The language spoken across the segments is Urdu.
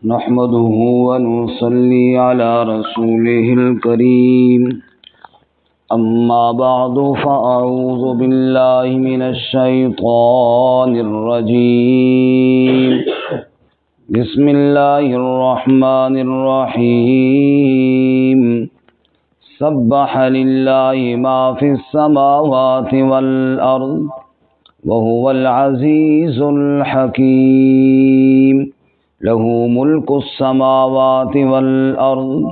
نحمده ونصلي على رسوله الكريم أما بعد فأعوذ بالله من الشيطان الرجيم بسم الله الرحمن الرحيم سبح لله ما في السماوات والأرض وهو العزيز الحكيم له ملك السماوات والأرض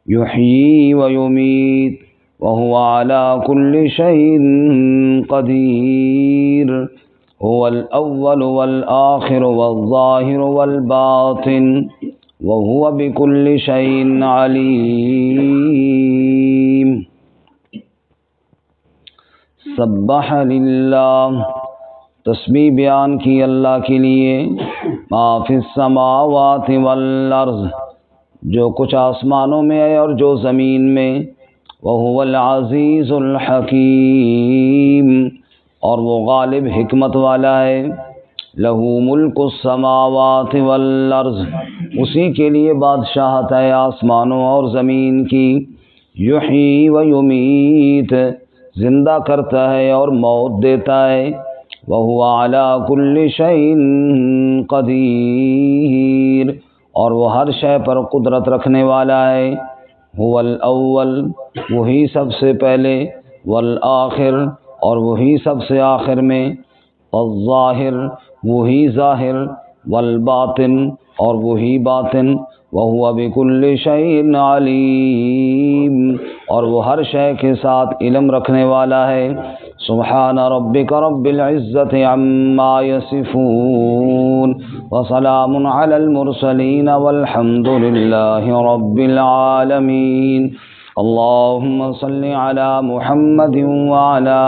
يحيي ويميت وهو على كل شيء قدير هو الأول والآخر والظاهر والباطن وهو بكل شيء عليم سبح للہ، تسبیح بیان کی اللہ کے لیے، ما فی السماوات والارض، جو کچھ آسمانوں میں ہے اور جو زمین میں، وہو العزیز الحکیم، اور وہ غالب حکمت والا ہے، لہ ملک السماوات والارض، اسی کے لیے بادشاہت ہے آسمانوں اور زمین کی، یحیی و یمیت، زندہ کرتا ہے اور موت دیتا ہے، وَهُوَ عَلَى كُلِّ شَيْءٍ قَدِيرٌ، اور وہ ہر شے پر قدرت رکھنے والا ہے، هُوَ الْأَوَّلُ، وہی سب سے پہلے، والآخر، اور وہی سب سے آخر میں، والظاہر، وہی ظاہر، والباطن، اور وہی باطن، وَهُوَ بِكُلِّ شَيْءٍ عَلِيمٌ، اور وہ ہر شے کے ساتھ علم رکھنے والا ہے۔ سبحان ربک رب العزت عما یصفون وسلام علی المرسلین والحمد للہ رب العالمین۔ اللہم صل علی محمد وعلی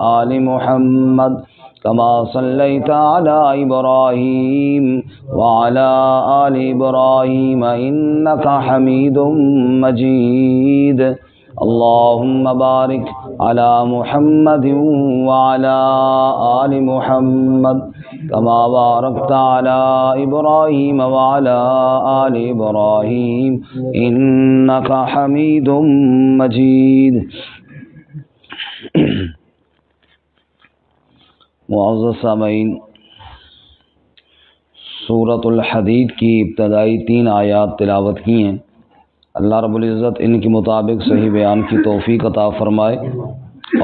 آل محمد كما صليت على إبراهيم وعلى آل إبراهيم إنك حميد مجيد۔ اللهم بارك على محمد وعلى آل محمد كما باركت على إبراهيم وعلى آل إبراهيم إنك حميد مجيد۔ معزز سامعین، سورۃ الحدید کی ابتدائی 3 آیات تلاوت کی ہیں۔ اللہ رب العزت ان کے مطابق صحیح بیان کی توفیق عطا فرمائے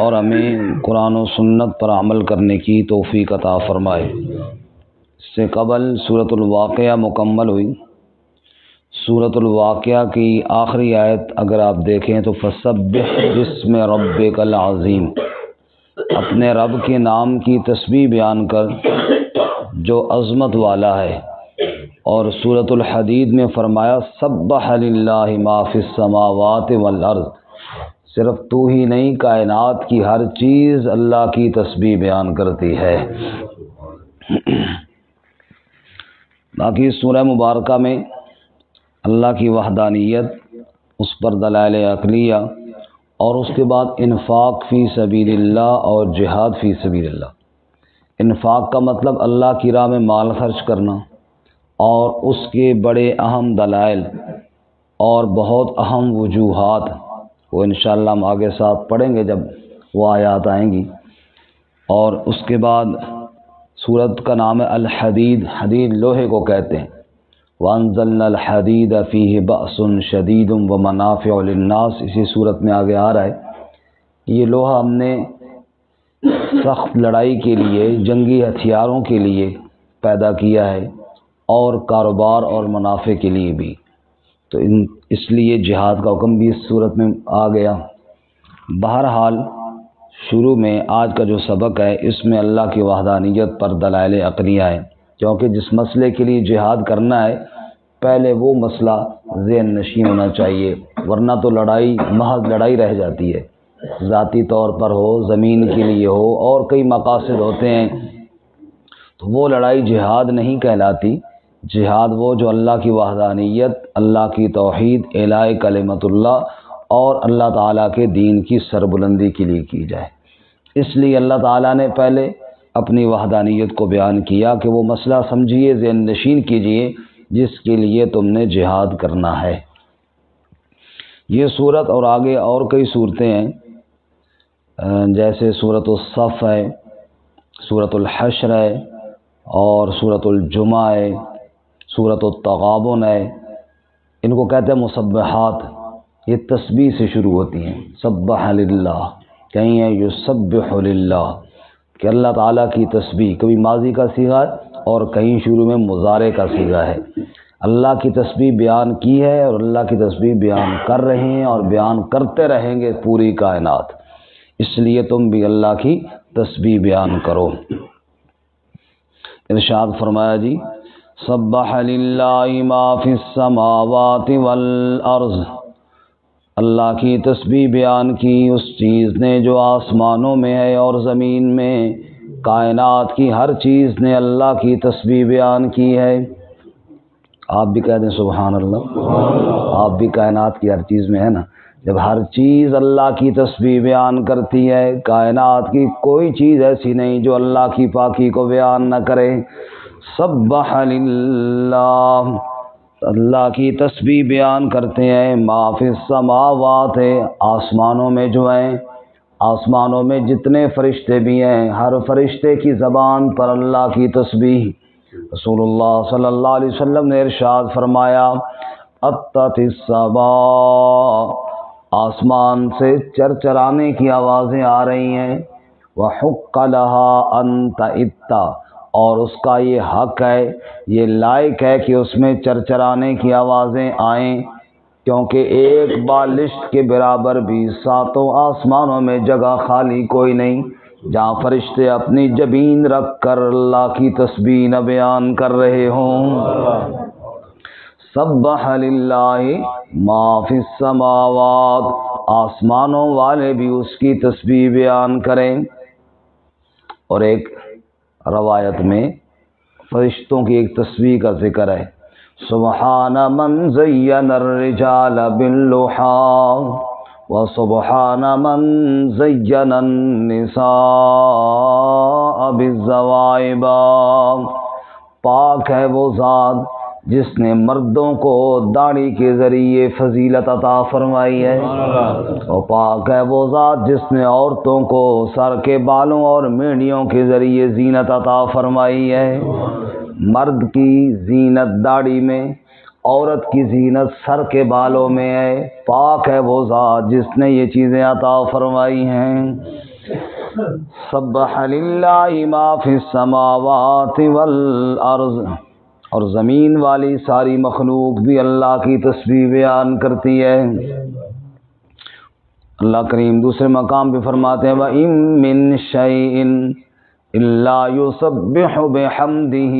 اور ہمیں قرآن و سنت پر عمل کرنے کی توفیق عطا فرمائے۔ اس سے قبل سورۃ الواقعہ مکمل ہوئی۔ سورۃ الواقعہ کی آخری آیت اگر آپ دیکھیں تو فسبح باسم ربک العظیم، اپنے رب کے نام کی تسبیح بیان کر جو عظمت والا ہے۔ اور سورۃ الحدید میں فرمایا سبح للہ ما فی السماوات والارض، صرف تو ہی نہیں، کائنات کی ہر چیز اللہ کی تسبیح بیان کرتی ہے۔ باقی سورہ مبارکہ میں اللہ کی وحدانیت، اس پر دلائل عقلیہ، اور اس کے بعد انفاق فی سبیل اللہ اور جہاد فی سبیل اللہ۔ انفاق کا مطلب اللہ کی راہ میں مال خرچ کرنا، اور اس کے بڑے اہم دلائل اور بہت اہم وجوہات، وہ انشاءاللہ ہم آگے ساتھ پڑھیں گے جب وہ آیات آئیں گی۔ اور اس کے بعد سورت کا نام ہے الحدید، حدید لوہے کو کہتے ہیں۔ وَأَنزَلْنَا الْحَدِيدَ فِيهِ بَأْسٌ شَدِيدٌ وَمَنَافِعُ لِلنَّاسِ، اسی صورت میں آگے آ رہا ہے۔ یہ لوہا ہم نے سخت لڑائی کے لیے، جنگی ہتھیاروں کے لیے پیدا کیا ہے، اور کاروبار اور منافع کے لیے بھی، تو اس لیے جہاد کا حکم بھی اس صورت میں آ گیا۔ بہرحال شروع میں آج کا جو سبق ہے اس میں اللہ کی وحدانیت پر دلائل عقلیہ ہے، کیونکہ جس مسئلے کے لیے جہاد کرنا ہے پہلے وہ مسئلہ ذہن نشین ہونا چاہیے، ورنہ تو لڑائی محض لڑائی رہ جاتی ہے، ذاتی طور پر ہو، زمین کے لیے ہو، اور کئی مقاصد ہوتے ہیں، تو وہ لڑائی جہاد نہیں کہلاتی۔ جہاد وہ جو اللہ کی وحدانیت، اللہ کی توحید، اعلاء کلمت اللہ اور اللہ تعالیٰ کے دین کی سربلندی کے لیے کی جائے۔ اس لیے اللہ تعالیٰ نے پہلے اپنی وحدانیت کو بیان کیا کہ وہ مسئلہ سمجھیے، ذہن نشین کیجئے، جس کے لیے تم نے جہاد کرنا ہے۔ یہ صورت اور آگے اور کئی صورتیں ہیں، جیسے سورۃ الصف ہے، سورۃ الحشر ہے، اور سورۃ الجمعہ ہے، سورۃ التغابن ہے۔ ان کو کہتے ہیں مسبحات، یہ تسبیح سے شروع ہوتی ہیں۔ سبح للہ، کہیں ہے یسبح للہ کہ اللہ تعالیٰ کی تسبیح، کبھی ماضی کا صیغہ ہے اور کہیں شروع میں مضارع کا صیغہ ہے۔ اللہ کی تسبیح بیان کی ہے اور اللہ کی تسبیح بیان کر رہے ہیں اور بیان کرتے رہیں گے پوری کائنات، اس لیے تم بھی اللہ کی تسبیح بیان کرو۔ ارشاد فرمایا جی، سبح للہ ما فی السماوات والارض، اللہ کی تسبیح بیان کی اس چیز نے جو آسمانوں میں ہے اور زمین میں، کائنات کی ہر چیز نے اللہ کی تسبیح بیان کی ہے۔ آپ بھی کہہ دیں سبحان اللہ، آپ بھی کائنات کی ہر چیز میں ہے نا۔ جب ہر چیز اللہ کی تسبیح بیان کرتی ہے، کائنات کی کوئی چیز ایسی نہیں جو اللہ کی پاکی کو بیان نہ کرے۔ سبح للہ، اللہ کی تسبیح بیان کرتے ہیں، ما فی السماوات ہے، آسمانوں میں جو ہیں، آسمانوں میں جتنے فرشتے بھی ہیں، ہر فرشتے کی زبان پر اللہ کی تسبیح۔ رسول اللہ صلی اللہ علیہ وسلم نے ارشاد فرمایا، اطت السماء، آسمان سے چرچرانے کی آوازیں آ رہی ہیں، وحق لها ان تئت، اور اس کا یہ حق ہے، یہ لائق ہے کہ اس میں چرچرانے کی آوازیں آئیں، کیونکہ ایک بالشت کے برابر بھی ساتوں آسمانوں میں جگہ خالی کوئی نہیں جہاں فرشتے اپنی جبین رکھ کر اللہ کی تسبیح نہ بیان کر رہے ہوں۔ سبح للہ ما فی السماوات، آسمانوں والے بھی اس کی تسبیح بیان کریں۔ اور ایک روایت میں فرشتوں کی ایک تسبیح کا ذکر ہے، سبحان من زین الرجال باللحا وسبحان من زین النساء بالزوائب، پاک ہے وہ ذات جس نے مردوں کو داڑھی کے ذریعے فضیلت عطا فرمائی ہے، اور پاک ہے وہ ذات جس نے عورتوں کو سر کے بالوں اور مینڈیوں کے ذریعے زینت عطا فرمائی ہے۔ مرد کی زینت داڑھی میں، عورت کی زینت سر کے بالوں میں ہے۔ پاک ہے وہ ذات جس نے یہ چیزیں عطا فرمائی ہیں۔ سبح للہ ما فی السماوات والارض، اور زمین والی ساری مخلوق بھی اللہ کی تسبیح بیان کرتی ہے۔ اللہ کریم دوسرے مقام پہ فرماتے ہیں، وَإِن مِّن شَيْءٍ إِلَّا يُسَبِّحُ بِحَمْدِهِ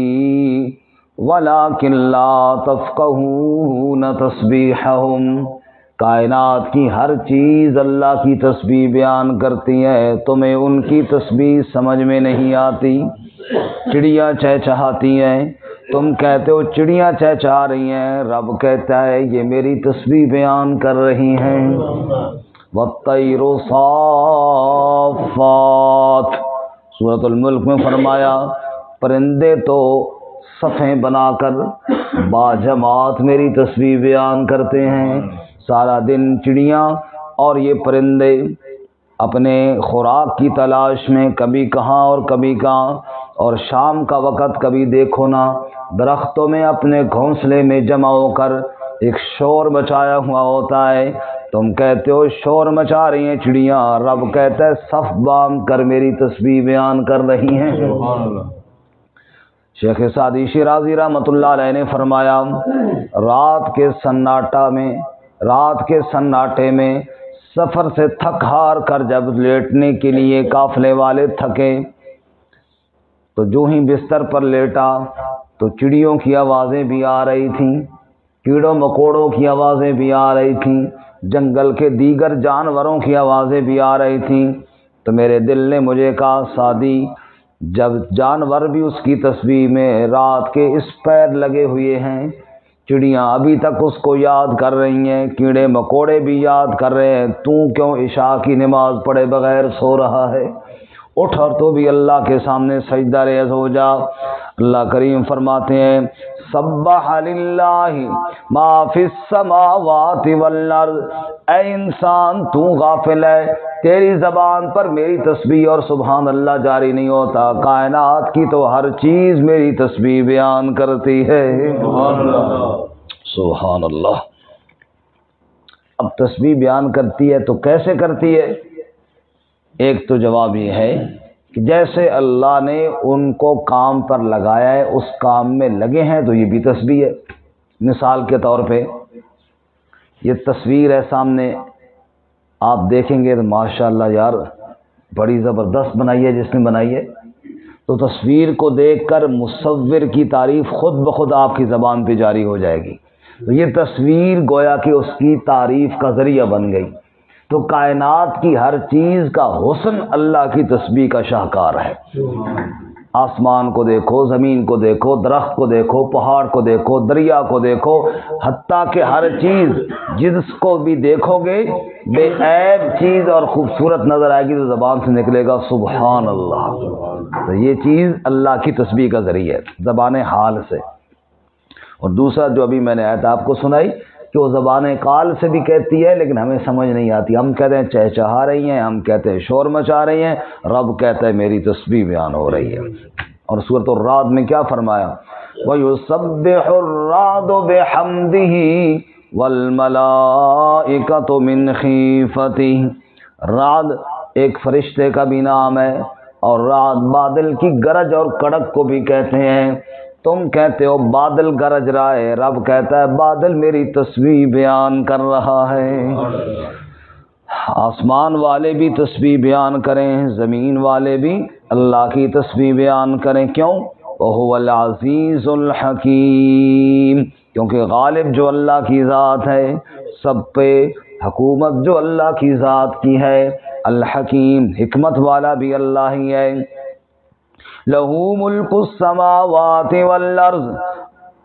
وَلَٰكِن لَّا تَفْقَهُونَ تَسْبِيحَهُمْ، کائنات کی ہر چیز اللہ کی تسبیح بیان کرتی ہے، تمہیں ان کی تسبیح سمجھ میں نہیں آتی۔ چڑیاں چہچہاتی ہیں، تم کہتے ہو چڑیاں چہچہا رہی ہیں، رب کہتا ہے یہ میری تسبیح بیان کر رہی ہیں۔ وَالطَّيْرُ صَافَّاتٍ، سورۃ الملک میں فرمایا پرندے تو صفیں بنا کر باجماعت میری تسبیح بیان کرتے ہیں۔ سارا دن چڑیاں اور یہ پرندے اپنے خوراک کی تلاش میں کبھی کہاں اور کبھی کہاں، اور شام کا وقت کبھی دیکھو نا درختوں میں اپنے گھونسلے میں جمع ہو کر ایک شور مچایا ہوا ہوتا ہے، تم کہتے ہو شور مچا رہی ہیں چڑیاں، رب کہتا ہے صف باندھ کر میری تسبیح بیان کر رہی ہیں۔ شیخ سعدی شیرازی رحمۃ اللہ علیہ نے فرمایا، رات کے سناٹے میں سفر سے تھک ہار کر جب لیٹنے کے لیے قافلے والے تھکے تو جو ہی بستر پر لیٹا تو چڑیوں کی آوازیں بھی آ رہی تھیں، کیڑوں مکوڑوں کی آوازیں بھی آ رہی تھیں، جنگل کے دیگر جانوروں کی آوازیں بھی آ رہی تھیں۔ تو میرے دل نے مجھے کہا، سعدی جب جانور بھی اس کی تسبیح میں رات کے اس پیر لگے ہوئے ہیں، چڑیاں ابھی تک اس کو یاد کر رہی ہیں، کیڑے مکوڑے بھی یاد کر رہے ہیں، تو کیوں عشاء کی نماز پڑھے بغیر سو رہا ہے؟ اٹھ اور تو بھی اللہ کے سامنے سجدہ ریز ہو جا۔ اللہ کریم فرماتے ہیں سبح للہ ما فی السماوات والارض، اے انسان تو غافل ہے، تیری زبان پر میری تسبیح اور سبحان اللہ جاری نہیں ہوتا، کائنات کی تو ہر چیز میری تسبیح بیان کرتی ہے۔ سبحان اللہ، سبحان اللہ۔ اب تسبیح بیان کرتی ہے تو کیسے کرتی ہے؟ ایک تو جواب یہ ہے کہ جیسے اللہ نے ان کو کام پر لگایا ہے، اس کام میں لگے ہیں تو یہ بھی تسبیح ہے۔ مثال کے طور پہ یہ تصویر ہے سامنے، آپ دیکھیں گے تو ماشاءاللہ یار بڑی زبردست بنائی ہے جس نے بنائی ہے، تو تصویر کو دیکھ کر مصور کی تعریف خود بخود آپ کی زبان پہ جاری ہو جائے گی، تو یہ تصویر گویا کہ اس کی تعریف کا ذریعہ بن گئی۔ تو کائنات کی ہر چیز کا حسن اللہ کی تسبیح کا شاہکار ہے۔ آسمان کو دیکھو، زمین کو دیکھو، درخت کو دیکھو، پہاڑ کو دیکھو، دریا کو دیکھو، حتیٰ کہ ہر چیز جس کو بھی دیکھو گے بے عیب چیز اور خوبصورت نظر آئے گی تو زبان سے نکلے گا سبحان اللہ۔ تو یہ چیز اللہ کی تسبیح کا ذریعہ ہے زبان حال سے۔ اور دوسرا جو ابھی میں نے آیت آپ کو سنائی کہ وہ زبان قال سے بھی کہتی ہے لیکن ہمیں سمجھ نہیں آتی، ہم کہتے ہیں چہچہا رہی ہیں، ہم کہتے ہیں شور مچا رہی ہیں، رب کہتا ہے میری تسبیح بیان ہو رہی ہے۔ اور سورۃ الرعد میں کیا فرمایا؟ وَيُسَبِّحُ الرَّعْدُ بِحَمْدِهِ وَالْمَلَائِكَةُ مِنْ خِیفَتِهِ۔ رعد ایک فرشتے کا بھی نام ہے، اور رعد بادل کی گرج اور کڑک کو بھی کہتے ہیں۔ تم کہتے ہو بادل گرج رہا ہے، رب کہتا ہے بادل میری تسبیح بیان کر رہا ہے۔ آسمان والے بھی تسبیح بیان کریں، زمین والے بھی اللہ کی تسبیح بیان کریں، کیوں؟ وَهُوَ الْعَزِيزُ الْحَكِيمُ، کیونکہ غالب جو اللہ کی ذات ہے، سب پہ حکومت جو اللہ کی ذات کی ہے، الحکیم حکمت والا بھی اللہ ہی ہے۔ لَهُ مُلْكُ السَّمَاوَاتِ وَالْأَرْضِ،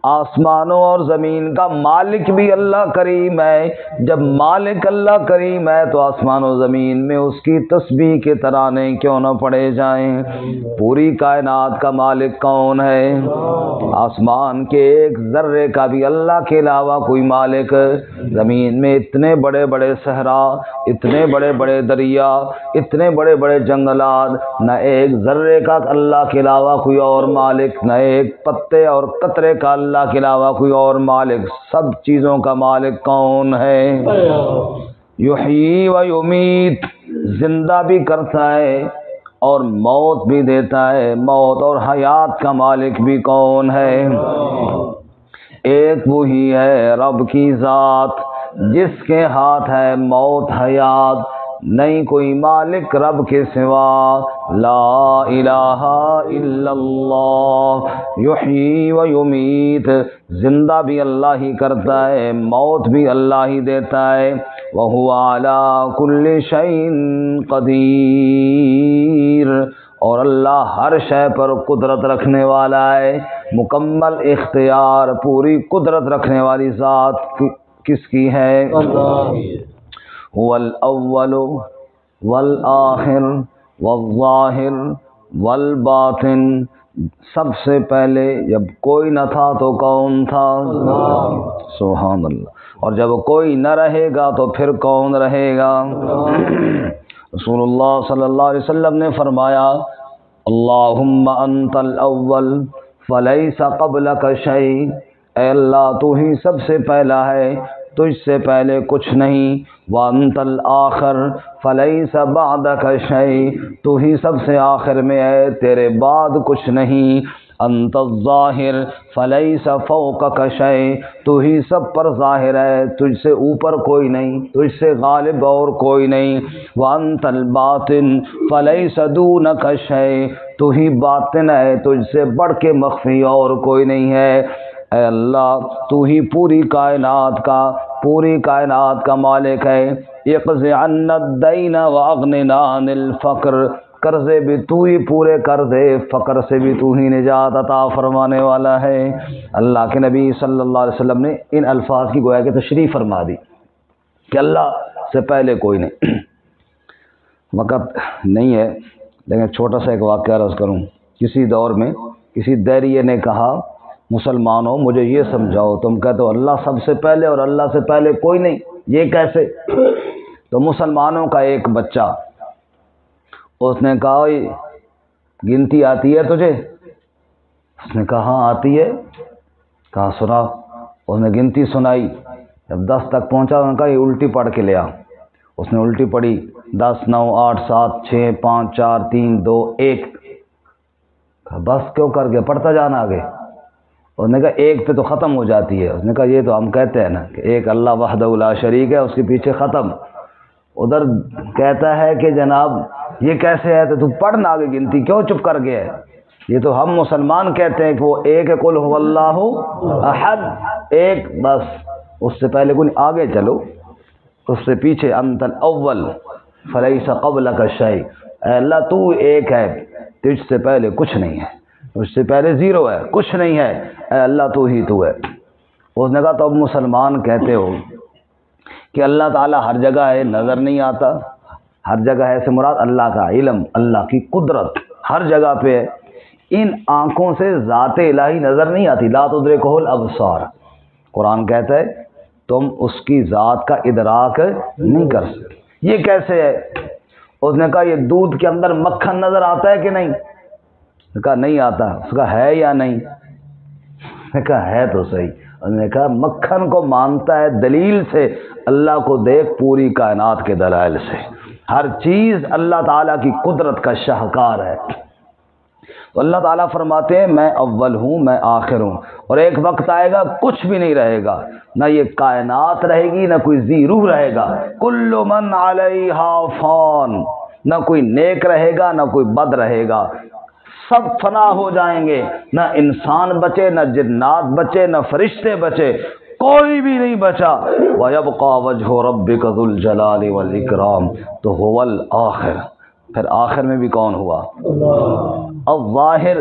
آسمانوں اور زمین کا مالک بھی اللہ کریم ہے۔ جب مالک اللہ کریم ہے تو آسمان و زمین میں اس کی تسبیح کے ترانے کیوں نہ پڑے جائیں؟ پوری کائنات کا مالک کون ہے؟ آسمان کے ایک ذرے کا بھی اللہ کے علاوہ کوئی مالک، زمین میں اتنے بڑے بڑے صحرا، اتنے بڑے بڑے دریا، اتنے بڑے بڑے جنگلات، نہ ایک ذرے کا اللہ کے علاوہ کوئی اور مالک، نہ ایک پتے اور قطرے کا اللہ کے علاوہ کوئی اور مالک۔ سب چیزوں کا مالک کون ہے؟ یحیی و یمیت، زندہ بھی کرتا ہے اور موت بھی دیتا ہے۔ موت اور حیات کا مالک بھی کون ہے؟ ایک وہی ہے رب کی ذات جس کے ہاتھ ہے موت حیات، نہیں کوئی مالک رب کے سوا۔ لا الہ الا اللہ، یحیی و یمیت، زندہ بھی اللہ ہی کرتا ہے، موت بھی اللہ ہی دیتا ہے۔ وَهُوَ عَلَى كُلِّ شَيْءٍ قَدِيرٌ، اور اللہ ہر شے پر قدرت رکھنے والا ہے، مکمل اختیار، پوری قدرت رکھنے والی ذات کس کی ہے؟ اللہ۔ هو الاول والآخر والظاہر والباطن، سب سے پہلے جب کوئی نہ تھا تو کون تھا؟ سبحان اللہ۔ اور جب کوئی نہ رہے گا تو پھر کون رہے گا؟ رسول اللہ صلی اللہ علیہ وسلم نے فرمایا اللہم انت الاول فلیس قبلک شیء، اے اللہ تو ہی سب سے پہلا ہے، تجھ سے پہلے کچھ نہیں۔ وَأَنْتَ الْآخِرُ فَلَيْسَ بَعْدَكَ شَيْءٌ، تو ہی سب سے آخر میں ہے، تیرے بعد کچھ نہیں۔ أَنْتَ الظَّاهِرُ فَلَيْسَ فَوْقَكَ شَيْءٌ، تو ہی سب پر ظاہر ہے، تجھ سے اوپر کوئی نہیں، تجھ سے غالب اور کوئی نہیں۔ وَأَنْتَ الْبَاطِنُ فَلَيْسَ دُونَكَ شَيْءٌ، تو ہی باطن ہے، تجھ سے بڑھ کے مخفی اور کوئی نہیں ہے۔ اے اللہ تو ہی پوری کائنات کا مالک ہے۔ اقض عنا الدین واغننا عن الفقر، قرضے بھی تو ہی پورے کر دے، فقر سے بھی تو ہی نجات عطا فرمانے والا ہے۔ اللہ کے نبی صلی اللہ علیہ وسلم نے ان الفاظ کی گویا کہ تشریح فرما دی کہ اللہ سے پہلے کوئی نہیں۔ وقت نہیں ہے لیکن چھوٹا سا ایک واقعہ عرض کروں. کسی دور میں کسی داعیہ نے کہا مسلمانوں مجھے یہ سمجھاؤ، تم کہتے ہو اللہ سب سے پہلے اور اللہ سے پہلے کوئی نہیں، یہ کیسے؟ تو مسلمانوں کا ایک بچہ، اس نے کہا گنتی آتی ہے تجھے؟ اس نے کہا ہاں آتی ہے. کہا سنا. اس نے گنتی سنائی. جب 10 تک پہنچا انہوں نے کہا یہ الٹی پڑھ کے لیا. اس نے الٹی پڑھی 10 9 8 7 6 5 4 3 2 1. کہا بس کیوں کر کے پڑھتا جانا آگے. اس نے کہا ایک پہ تو ختم ہو جاتی ہے. اس نے کہا یہ تو ہم کہتے ہیں نا کہ ایک اللہ وحدہ لا شریک ہے، اس کے پیچھے ختم. ادھر کہتا ہے کہ جناب یہ کیسے ہے، تو پڑھنا آگے گنتی کیوں چپ کر گیا ہے؟ یہ تو ہم مسلمان کہتے ہیں کہ وہ ایک ہے، قل هو اللہ احد، ایک بس. اس سے پہلے کوئی آگے چلو، اس سے پیچھے انت الاول فلیس قبلک شیء. اے اللہ تو ایک ہے، تجھ سے پہلے کچھ نہیں ہے، اس سے پہلے زیرو ہے، کچھ نہیں ہے، اے اللہ تو ہی تو ہے. اس نے کہا تو اب مسلمان کہتے ہو کہ اللہ تعالیٰ ہر جگہ ہے، نظر نہیں آتا. ہر جگہ ہے سے مراد اللہ کا علم، اللہ کی قدرت ہر جگہ پہ ہے. ان آنکھوں سے ذات الہی نظر نہیں آتی. لا تدرکہ الابصار. قرآن کہتا ہے تم اس کی ذات کا ادراک نہیں کر سکتے. یہ کیسے ہے؟ اس نے کہا یہ دودھ کے اندر مکھن نظر آتا ہے کہ نہیں؟ اس نے کہا نہیں آتا. اس کا ہے یا نہیں؟ اس نے کہا ہے تو صحیح. اس نے کہا مکھن کو مانتا ہے دلیل سے، اللہ کو دیکھ پوری کائنات کے دلائل سے. ہر چیز اللہ تعالیٰ کی قدرت کا شاہکار ہے. تو اللہ تعالیٰ فرماتے ہیں میں اول ہوں، میں آخر ہوں، اور ایک وقت آئے گا کچھ بھی نہیں رہے گا، نہ یہ کائنات رہے گی، نہ کوئی ذی روح رہے گا. کل من علیہا فان. نہ کوئی نیک رہے گا نہ کوئی بد رہے گا، سب فنا ہو جائیں گے. نہ انسان بچے، نہ جنات بچے، نہ فرشتے بچے، کوئی بھی نہیں بچا. وَيَبْقَى وَجْهُ رَبِّكَ ذُو الْجَلَالِ وَالْإِكْرَامِ. تو هو الآخر. پھر آخر میں بھی کون ہوا؟ الظاہر.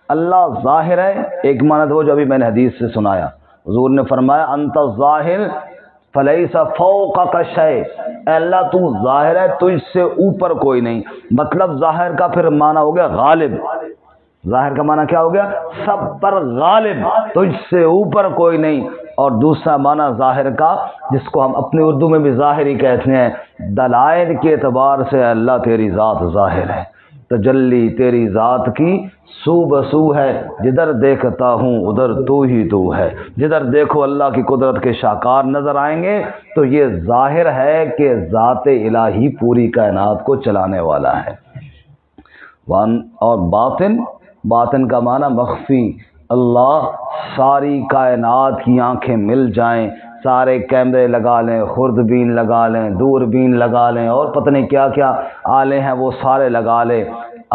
اللہ ظاہر ہے. ایک معنی وہ جو ابھی میں نے حدیث سے سنایا، حضور نے فرمایا انت الظاہر فلیس فوقک شیء. اے اللہ تو ظاہر ہے، تجھ سے اوپر کوئی نہیں. مطلب ظاہر کا پھر معنی ہو گیا غالب. ظاہر کا معنی کیا ہو گیا؟ سب پر غالب، تجھ سے اوپر کوئی نہیں. اور دوسرا معنی ظاہر کا، جس کو ہم اپنی اردو میں بھی ظاہری کہتے ہیں، دلائل کے اعتبار سے اللہ تیری ذات ظاہر ہے. تجلی تیری ذات کی سو بسو ہے، جدھر دیکھتا ہوں ادھر تو ہی تو ہے. جدھر دیکھو اللہ کی قدرت کے شاہکار نظر آئیں گے. تو یہ ظاہر ہے کہ ذات الہی پوری کائنات کو چلانے والا ہے. اور باطن، باطن کا معنی مخفی. اللہ ساری کائنات کی آنکھیں مل جائیں، سارے کیمرے لگا لیں، خوردبین لگا لیں، دوربین لگا لیں، اور پتہ نہیں کیا کیا آلے ہیں وہ سارے لگا لیں.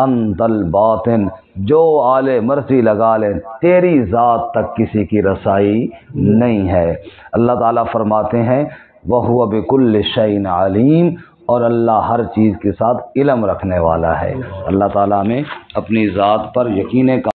انت الباطن. جو آلے مرضی لگا لیں، تیری ذات تک کسی کی رسائی نہیں ہے. اللہ تعالیٰ فرماتے ہیں وَهُوَ بِكُلِّ شَيْءٍ عَلِيمٌ. اور اللہ ہر چیز کے ساتھ علم رکھنے والا ہے. اللہ تعالیٰ میں اپنی ذات پر یقین